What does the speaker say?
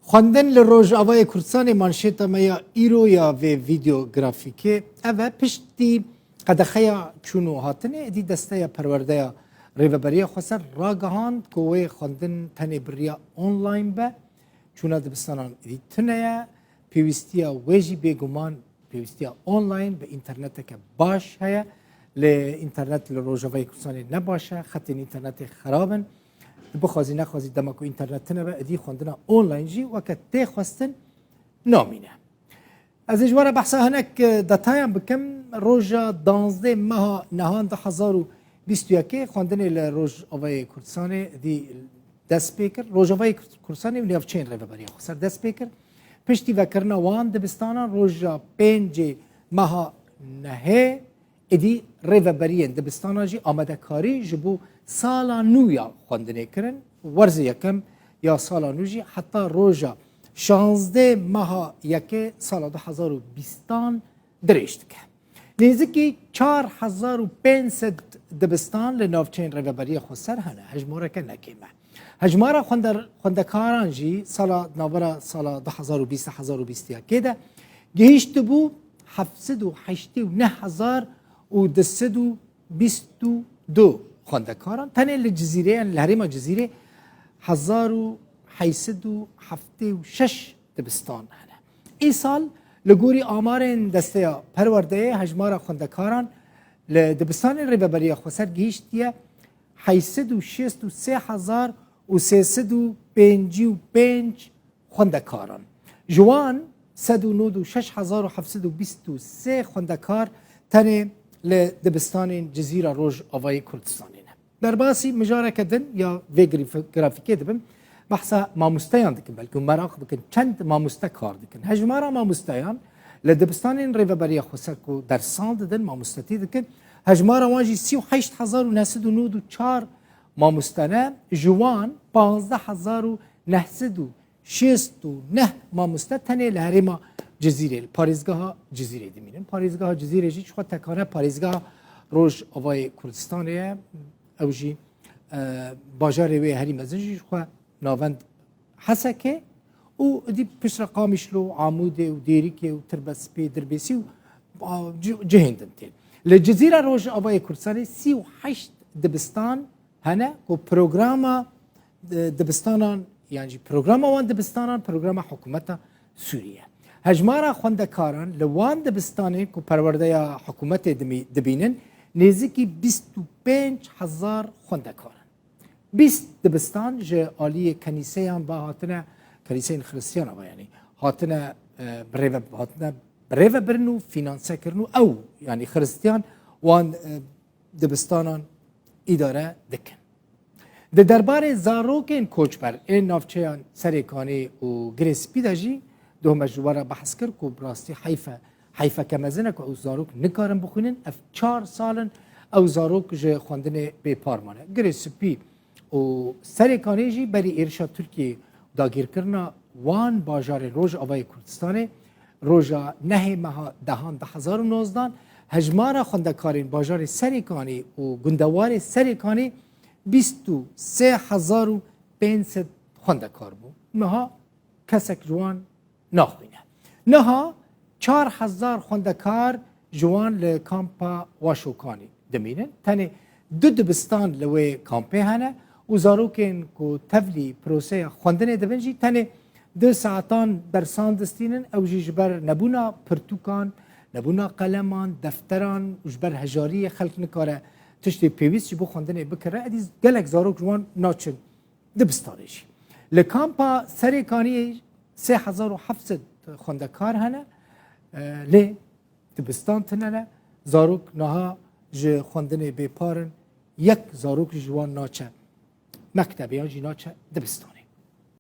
خواندن لروج آوای کردستان منشیت ما یا ایرو یا و ویدیوگرافیکی اوه پشتی قدخیا چونو هاتنه دی دسته یا پرورده یا ریوبری خسر راگهاند کوه خواندن تنی بریا آنلاین به چونه دبستانان دی تنه پیوستیا ویجی بگمان پیوستیا آنلاین به اینترنت که باش هیا ل اینترنت لروج آوای کردستان نباشه خط اینترنت خرابن بخوازی نخوازی دمکو اینترنت نه ادی خواندن آنلاین جی وقت تی خواستن نامینه از اجوار بحثا هنک داتایم بکم روزا 12 ماه نهان 2021 خواندن لروج آوای کردستان دی دست پیکر روز آوای کردستان نیافچین ریوبری خسر دست پیکر پشتی وکرنا وان دبستانا روزا 5 ماه نه ادی ریوبری دبستانا جی آماده کاری جبو سالا نویا خواندنه کرن ورز یکم یا سالا نوجی حتی روزا 16 ماه یک سال 2020 درشت که نزدیکی 4500 دبستان لناوچین ریوبری خسر هنه هجماره که نکیمه هجماره خوندکاران جی سال نوبرا سال 2020 ده گهشت بو 789,222 خواندکاران تنه لجزیره لحریم جزیره 1876 دبستان هنه ای سال لگوری آمار دسته پرورده هجمار خواندکاران لدبستان ریوبری خسر گیشتیه 863,355 خواندکاران جوان 196,723 خواندکار تنه لدبستان جزیره روز آوای کردستان در باسی مجاره کردن یا ویگرافیکی دبم بحثا ماموستایان دکن بلکه مراق بکن چند ماموستا کار دکن هجمارا ماموستایان لدبستان ریوبری خسر کو در سال دادن ماموستاتی دکن هجمارا واجی 38,994 ماموستانه جوان 15,969 ماموستا تنه لحرما جزیره پاریزگاه جزیره دمینن پاریزگاه جزیره جی چخواه تکانه پاریزگاه روز آوای کردستانه اوجی باجار وی هری مزنجی خو ناوند حسکه او دی پیش رقامش لو عمود و دیریکه و تربسپی دربسی و جهندن تین لجزیره روز آوای کردستان 38 دبستان هنه و پروگرام دبستانان یعنی پروگرام وان دبستانان پروگرام حکومت سوریه هجمارا خواندکاران لوان دبستانی که پرورده حکومت دبینن نزدیکی 25,000 خواندکارن 20 دبستان جه عالی کنیسه هم با هاتنه کنیسه خریستیان با یعنی هاتنه بریو برنو فینانسه کرنو او یعنی خریستیان وان دبستانان اداره دکن ده دربار زاروکین کوچبر این نافچهان سریکانی و گریسپی داجی دو مجبوره بحث کرد که براستی حیفه که مزنه که او زاروک نکارن بخونن اف 4 سالن او زاروک جه خواندن به پارمانه گریسپی و سریکانی جی بری ارشاد ترکیه داگیر کرنا وان باجار روز آوای کردستانه روزا 9 ماه دهان 2019 هجمار خواندکارین باجار سریکانی و گندوار سریکانی 23,500 خواندکار بود نها کسک جوان نخوینه نها 4,000 خواندکار جوان لکامپا واشوکانی دمینن تنه دو دبستان لوی کامپه هنه و زاروکین که تفلی پروسه خواندنه دبنجی تنه 2 ساعتان درسان دستینن او جبر نبونا پرتوکان نبونا قلمان دفتران و جبر هجاری خلق نکاره تشتی پیویست جبو خواندنه بکره ادیز گلک زاروک جوان ناچن دبستانشی لکامپا سریکانی 3,700 خواندکار هنه لی دبستان تنه زاروک نها جه خواندنه بیپارن یک زاروک جوان ناچه مکتبی ها جی ناچه دبستان